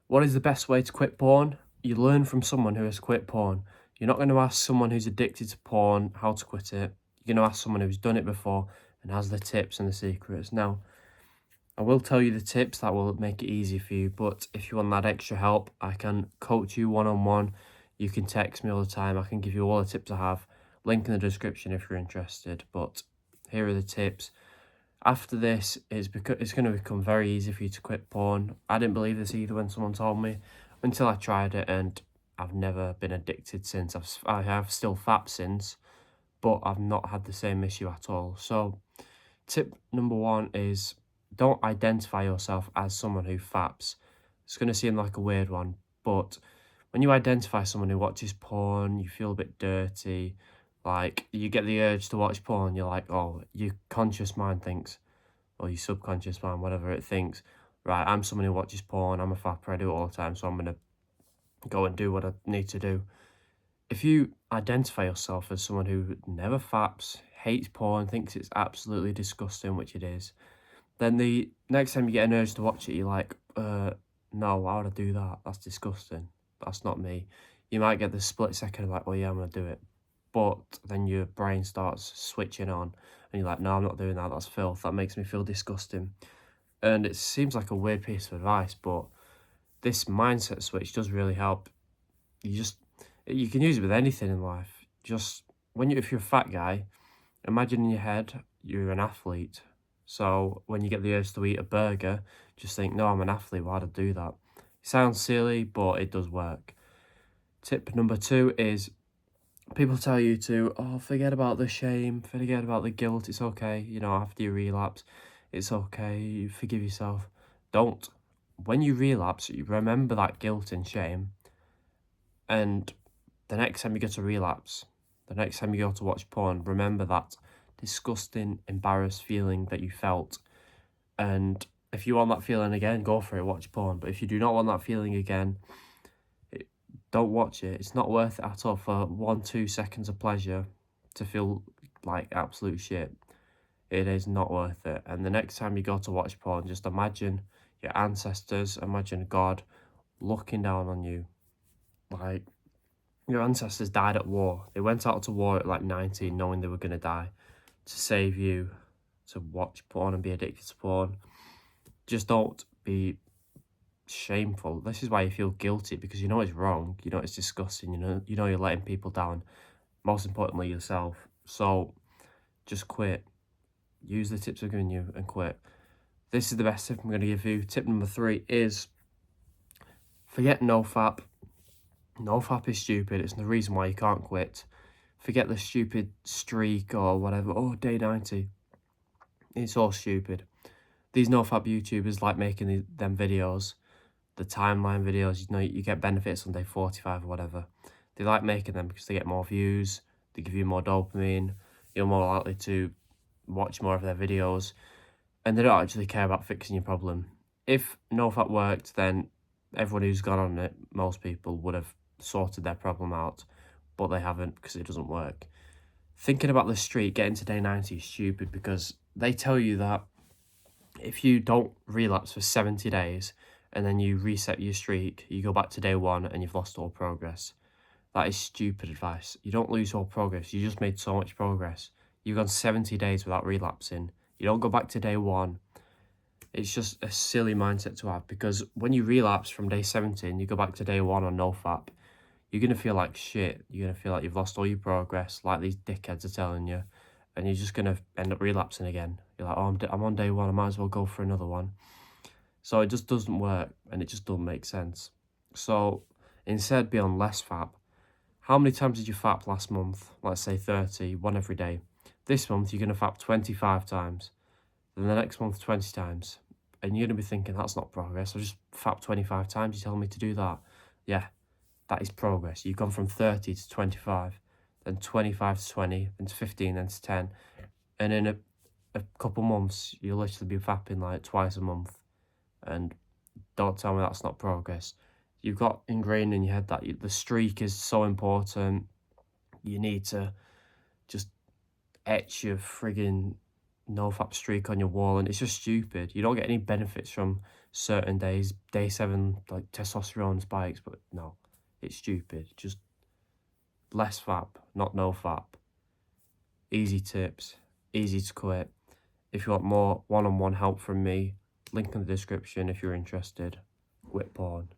What is the best way to quit porn? You learn from someone who has quit porn. You're not going to ask someone who's addicted to porn how to quit it. You're going to ask someone who's done it before and has the tips and the secrets. Now, I will tell you the tips that will make it easy for you, but if you want that extra help, I can coach you one-on-one. You can text me all the time. I can give you all the tips I have. Link in the description if you're interested. But here are the tips. After this, it's going to become very easy for you to quit porn. I didn't believe this either when someone told me until I tried it, and I've never been addicted since. I have still fapped since, but I've not had the same issue at all. So tip number one is don't identify yourself as someone who faps. It's going to seem like a weird one, but when you identify someone who watches porn, you feel a bit dirty. Like, you get the urge to watch porn, you're like, oh, your conscious mind thinks, or your subconscious mind, whatever it thinks, right, I'm someone who watches porn, I'm a fapper, I do it all the time, so I'm going to go and do what I need to do. If you identify yourself as someone who never faps, hates porn, thinks it's absolutely disgusting, which it is, then the next time you get an urge to watch it, you're like, no, why would I do that? That's disgusting. That's not me. You might get the split second of like, well, yeah, I'm going to do it. But then your brain starts switching on and you're like, no, I'm not doing that. That's filth. That makes me feel disgusting. And it seems like a weird piece of advice, but this mindset switch does really help. You can use it with anything in life. Just if you're a fat guy, imagine in your head you're an athlete. So when you get the urge to eat a burger, just think, no, I'm an athlete. Why'd I do that? It sounds silly, but it does work. Tip number two is people tell you to, oh, forget about the shame, forget about the guilt. It's okay. After you relapse, it's okay. You forgive yourself. Don't. When you relapse, you remember that guilt and shame. And the next time you go to relapse, the next time you go to watch porn, remember that disgusting, embarrassed feeling that you felt. And if you want that feeling again, go for it, watch porn. But if you do not want that feeling again, don't watch it. It's not worth it at all for 1-2 seconds of pleasure to feel like absolute shit. It is not worth it. And the next time you go to watch porn, just imagine your ancestors, imagine God looking down on you. Like, your ancestors died at war. They went out to war at like 19 knowing they were going to die to save you to watch porn and be addicted to porn. Just don't be shameful. This is why you feel guilty, because you know it's wrong. You know it's disgusting. You know you're letting people down. Most importantly, yourself. So just quit. Use the tips I've given you and quit. This is the best tip I'm going to give you. Tip number 3 is forget NoFap. NoFap is stupid. It's the reason why you can't quit. Forget the stupid streak or whatever. Oh, day 90. It's all stupid. These NoFap YouTubers like making them videos, the timeline videos. You get benefits on day 45 or whatever. They like making them because they get more views. They give you more dopamine. You're more likely to watch more of their videos. And they don't actually care about fixing your problem. If NoFap worked, then everyone who's gone on it, most people would have sorted their problem out, but they haven't because it doesn't work. Thinking about the streak, getting to day 90 is stupid because they tell you that if you don't relapse for 70 days and then you reset your streak, you go back to day 1 and you've lost all progress. That is stupid advice. You don't lose all progress. You just made so much progress. You've gone 70 days without relapsing. You don't go back to day 1. It's just a silly mindset to have, because when you relapse from day 70 and you go back to day 1 on NoFap, you're going to feel like shit. You're going to feel like you've lost all your progress, like these dickheads are telling you, and you're just going to end up relapsing again. You're like, oh, I'm on day 1, I might as well go for another one. So it just doesn't work, and it just doesn't make sense. So instead, be on less fap. How many times did you fap last month? Let's say 30, one every day. This month, you're going to fap 25 times. Then the next month, 20 times. And you're going to be thinking, that's not progress. I just fapped 25 times. You're telling me to do that. Yeah, that is progress. You've gone from 30 to 25, then 25 to 20, then to 15, then to 10. And in a couple months, you'll literally be fapping like twice a month. And don't tell me that's not progress. You've got ingrained in your head that the streak is so important. You need to just etch your friggin' NoFap streak on your wall, and it's just stupid. You don't get any benefits from certain days, day 7, like testosterone spikes, but no, it's stupid. Just less fap, not no fap. Easy tips, easy to quit. If you want more one-on-one help from me, link in the description if you're interested. Quit porn.